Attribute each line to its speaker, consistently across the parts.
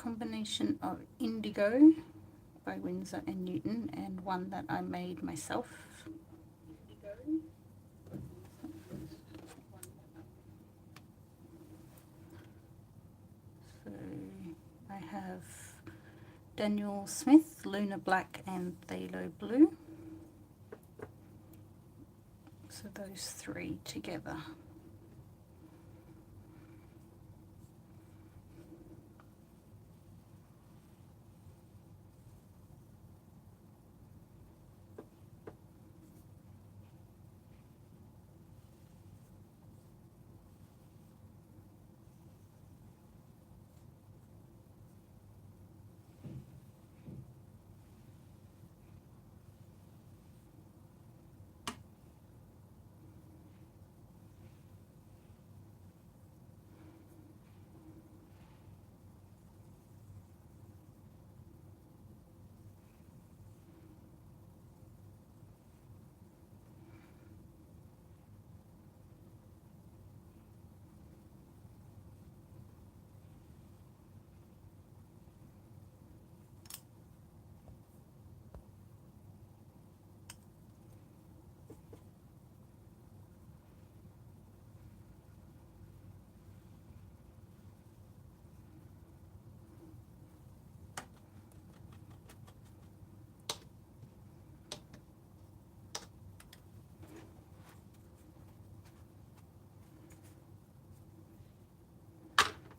Speaker 1: combination of Indigo by Winsor & Newton and one that I made myself. So I have Daniel Smith, Lunar Black and Phthalo Blue. So those three together.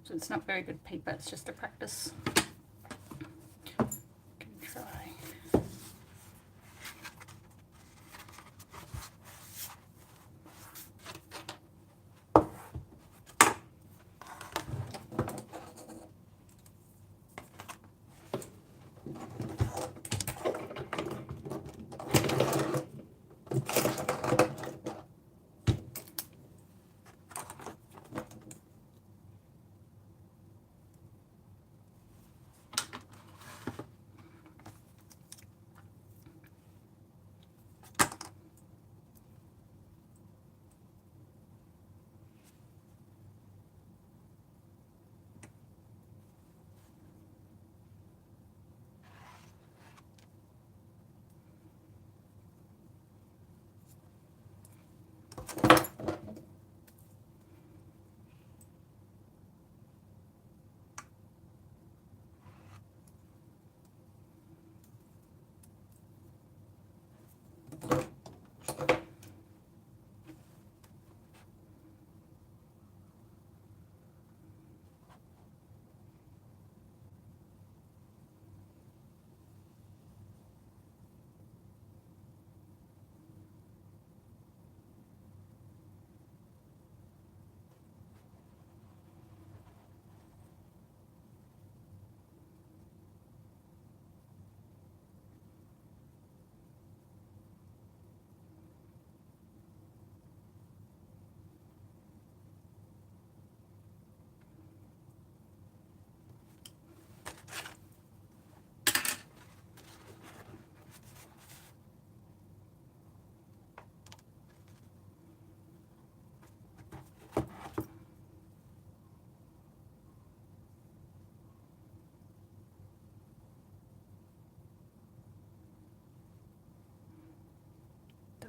Speaker 1: So it's not very good paper, it's just a practice. Can try.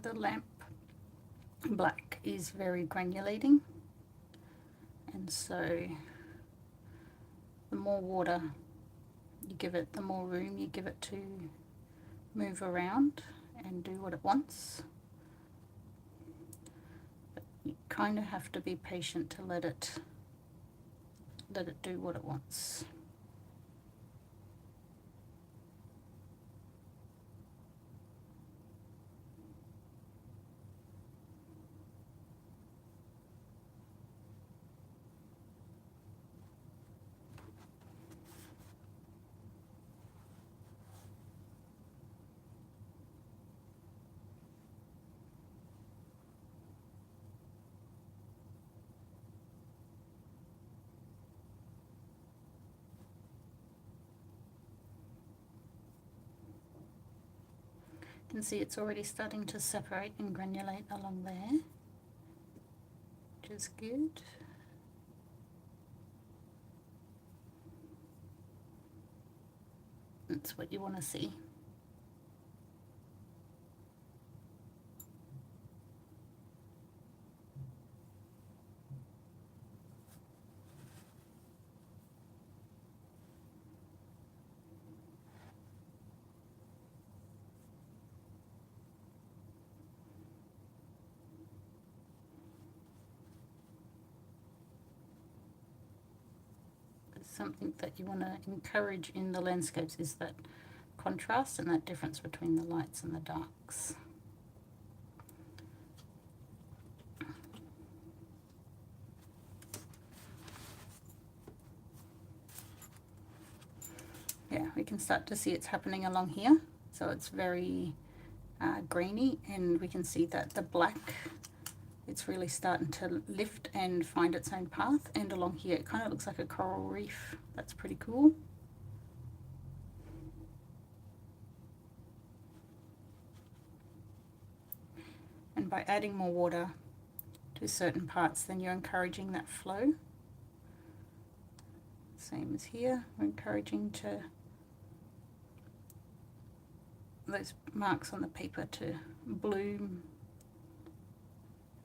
Speaker 1: The lamp black is very granulating, and so the more water you give it, the more room you give it to move around and do what it wants. But you kind of have to be patient to let it do what it wants. You can see it's already starting to separate and granulate along there, which is good. That's what you want to see. Something that you want to encourage in the landscapes is that contrast and that difference between the lights and the darks. Yeah, we can start to see it's happening along here. So it's very greeny, and we can see that the black, it's really starting to lift and find its own path. And along here it kind of looks like a coral reef. That's pretty cool. And by adding more water to certain parts, then you're encouraging that flow. Same as here, we're encouraging to those marks on the paper to bloom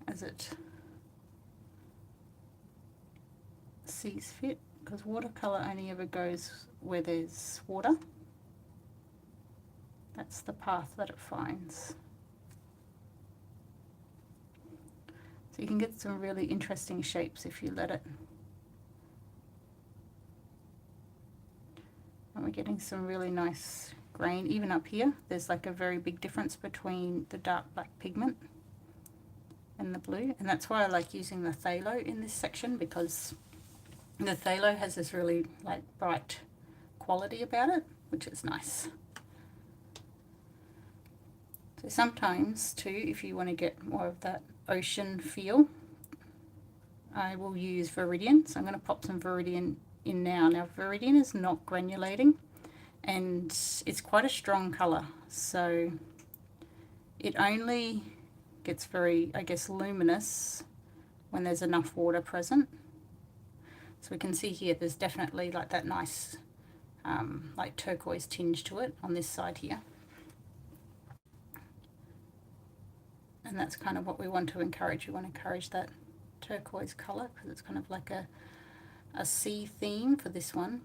Speaker 1: as it sees fit, because watercolor only ever goes where there's water. That's the path that it finds. So you can get some really interesting shapes if you let it. And we're getting some really nice grain. Even up here, there's like a very big difference between the dark black pigment and the blue. And that's why I like using the phthalo in this section, because the phthalo has this really like bright quality about it, which is nice. So sometimes too, if you want to get more of that ocean feel, I will use Viridian. So I'm going to pop some Viridian in now. Now Viridian is not granulating, and it's quite a strong color, so it only gets very, I guess, luminous when there's enough water present. So we can see here there's definitely like that nice like turquoise tinge to it on this side here. And that's kind of what we want to encourage. We want to encourage that turquoise color because it's kind of like a sea theme for this one.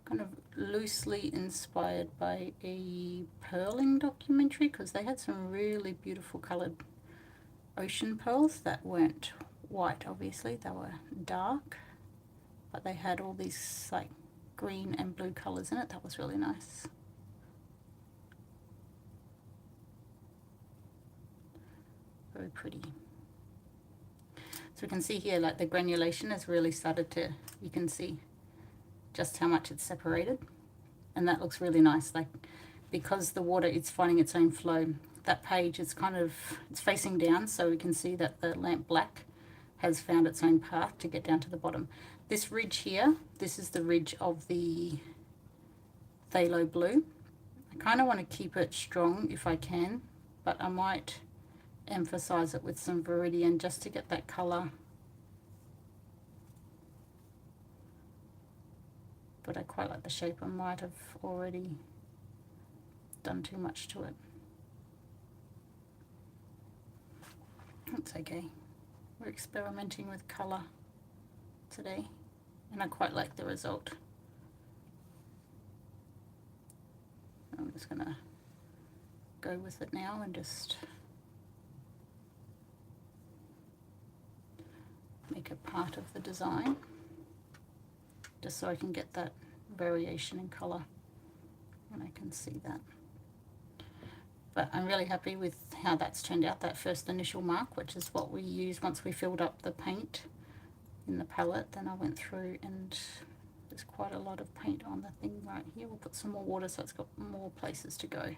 Speaker 1: Kind of loosely inspired by a pearling documentary, because they had some really beautiful colored ocean pearls that weren't white, obviously they were dark, but they had all these like green and blue colors in it. That was really nice. Very pretty. So we can see here like the granulation has really started to, you can see just how much it's separated, and that looks really nice. Like, because the water is finding its own flow, that page is kind of, it's facing down, so we can see that the lamp black has found its own path to get down to the bottom. This ridge here, this is the ridge of the phthalo blue. I kind of want to keep it strong if I can, but I might emphasize it with some Viridian just to get that color. But I quite like the shape. I might have already done too much to it. That's okay. We're experimenting with color today, and I quite like the result. I'm just gonna go with it now and just make it part of the design, just so I can get that variation in color and I can see that. But I'm really happy with how that's turned out, that first initial mark, which is what we used once we filled up the paint in the palette. Then I went through, and there's quite a lot of paint on the thing right here. We'll put some more water so it's got more places to go. And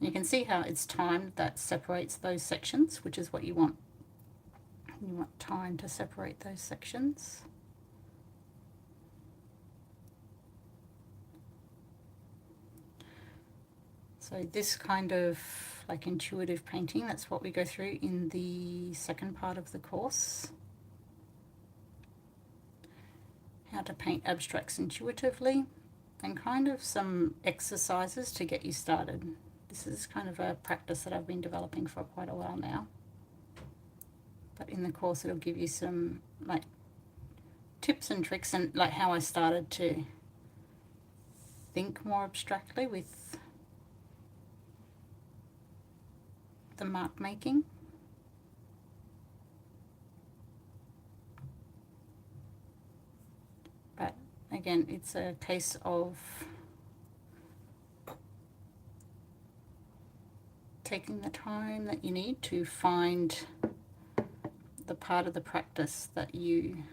Speaker 1: you can see how it's timed, that separates those sections, which is what you want. You want time to separate those sections. So this kind of like intuitive painting. That's what we go through in the second part of the course. How to paint abstracts intuitively, and kind of some exercises to get you started. This is kind of a practice that I've been developing for quite a while now. But in the course it'll give you some like tips and tricks, and like how I started to think more abstractly with the mark making. But again, it's a case of taking the time that you need to find the part of the practice that you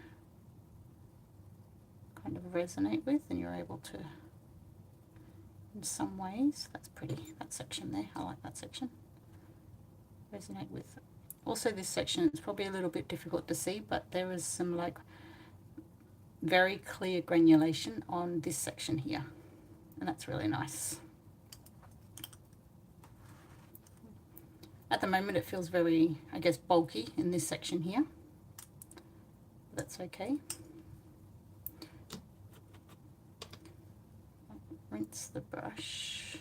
Speaker 1: kind of resonate with, and you're able to, in some ways, that's pretty, that section there, I like that section, resonate with. Also this section, it's probably a little bit difficult to see, but there is some like very clear granulation on this section here, and that's really nice. At the moment it feels very, I guess, bulky in this section here. That's okay. Rinse the brush.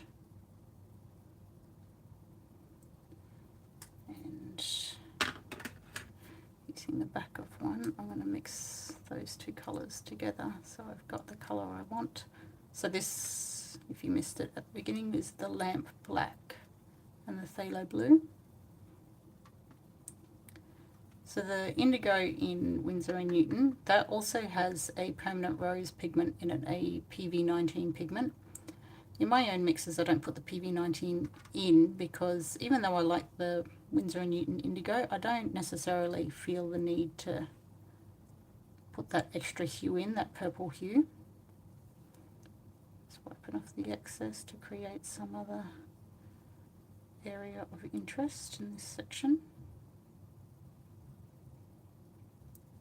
Speaker 1: And using the back of one, I'm going to mix those two colours together so I've got the colour I want. So this, if you missed it at the beginning, is the lamp black and the phthalo blue. So the indigo in Winsor & Newton, that also has a permanent rose pigment in it, a PV19 pigment. In my own mixes I don't put the PV19 in because even though I like the Winsor & Newton indigo, I don't necessarily feel the need to put that extra hue in, that purple hue. Just wiping off the excess to create some other area of interest in this section.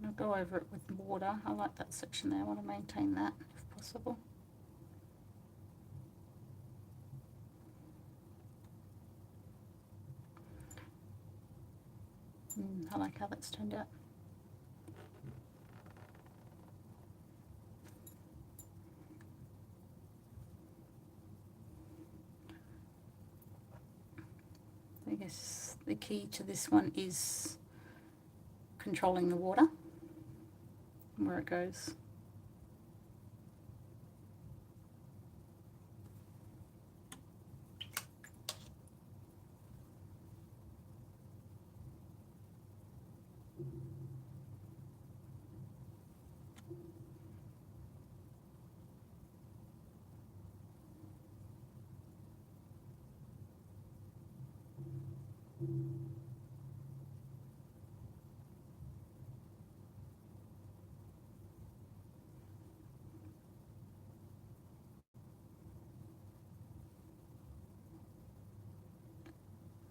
Speaker 1: I'll go over it with water. I like that section there. I want to maintain that if possible. I like how that's turned out. I guess the key to this one is controlling the water, where it goes.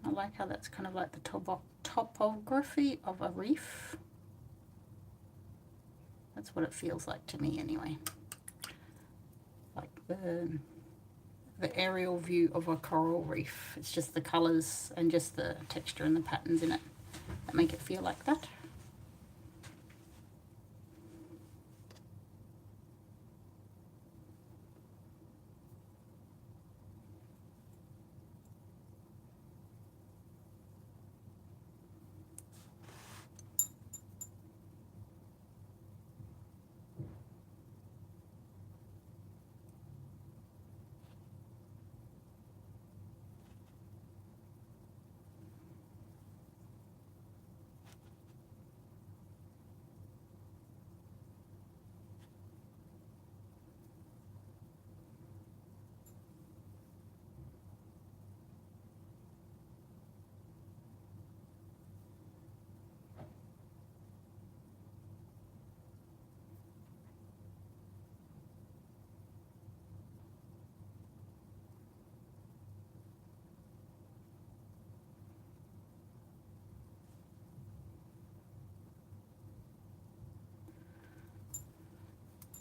Speaker 1: I like how that's kind of like the topography of a reef. That's what it feels like to me anyway. Like the aerial view of a coral reef. It's just the colours and just the texture and the patterns in it that make it feel like that.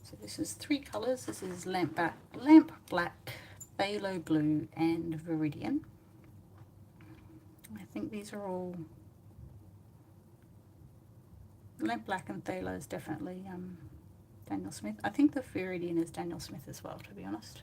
Speaker 1: So this is three colours. This is lamp black, phthalo blue and viridian. think these are all Lamp Black, and Thaler is definitely Daniel Smith. I think the Viridian is Daniel Smith as well, to be honest.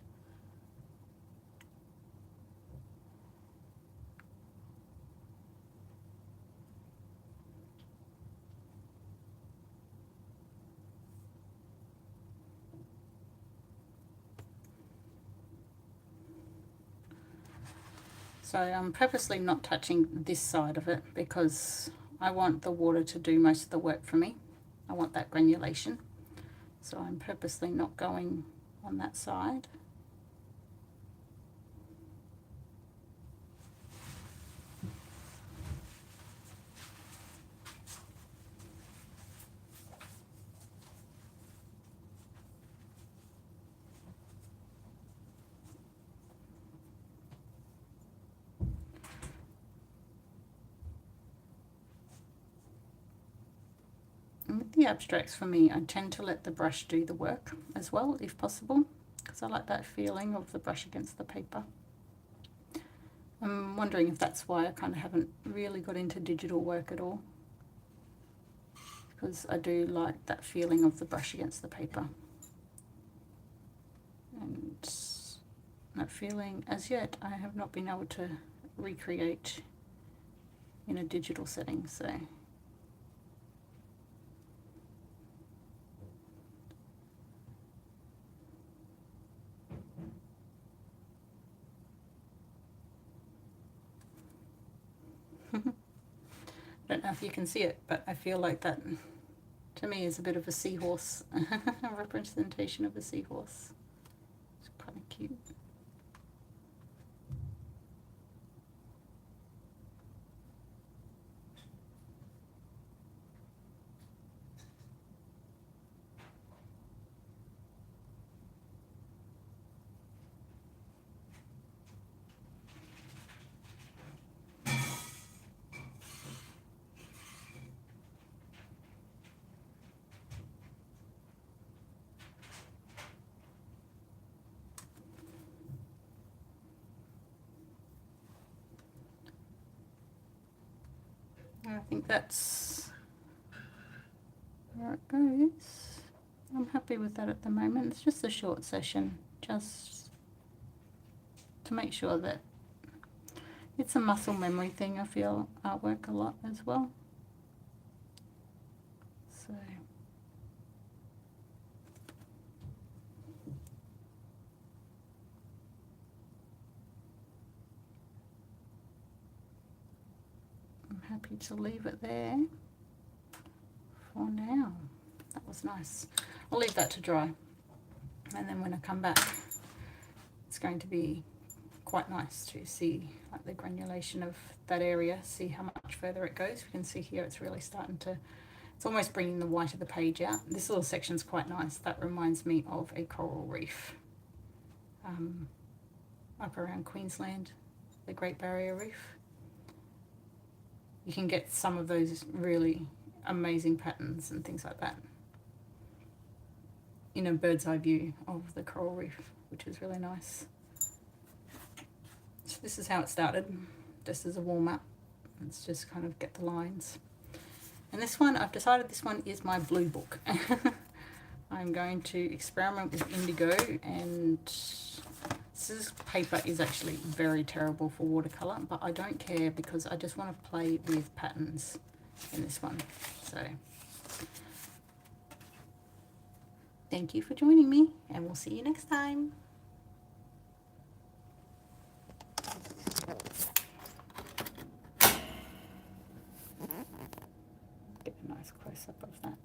Speaker 1: So I'm purposely not touching this side of it because I want the water to do most of the work for me. I want that granulation. So I'm purposely not going on that side. And with the abstracts, for me, I tend to let the brush do the work as well, if possible, because I like that feeling of the brush against the paper. I'm wondering if that's why I kind of haven't really got into digital work at all, because I do like that feeling of the brush against the paper. And that feeling, as yet, I have not been able to recreate in a digital setting, so I don't know if you can see it, but I feel like that, to me, is a bit of a seahorse, a representation of a seahorse. It's kind of cute. I think that's where it goes. I'm happy with that at the moment. It's just a short session, just to make sure that it's a muscle memory thing. I feel artwork a lot as well. So I'm happy to leave it there for now. That was nice. I'll leave that to dry, and then when I come back, it's going to be quite nice to see like the granulation of that area, see how much further it goes. We can see here it's really starting to, it's almost bringing the white of the page out. This little section's quite nice. That reminds me of a coral reef up around Queensland, the Great Barrier Reef. You can get some of those really amazing patterns and things like that in a bird's eye view of the coral reef, which is really nice. So this is how it started, just as a warm-up. Let's just kind of get the lines. And this one, I've decided this one is my blue book. I'm going to experiment with indigo, and this paper is actually very terrible for watercolor, but I don't care because I just want to play with patterns in this one. So thank you for joining me, and we'll see you next time. Get a nice close-up of that.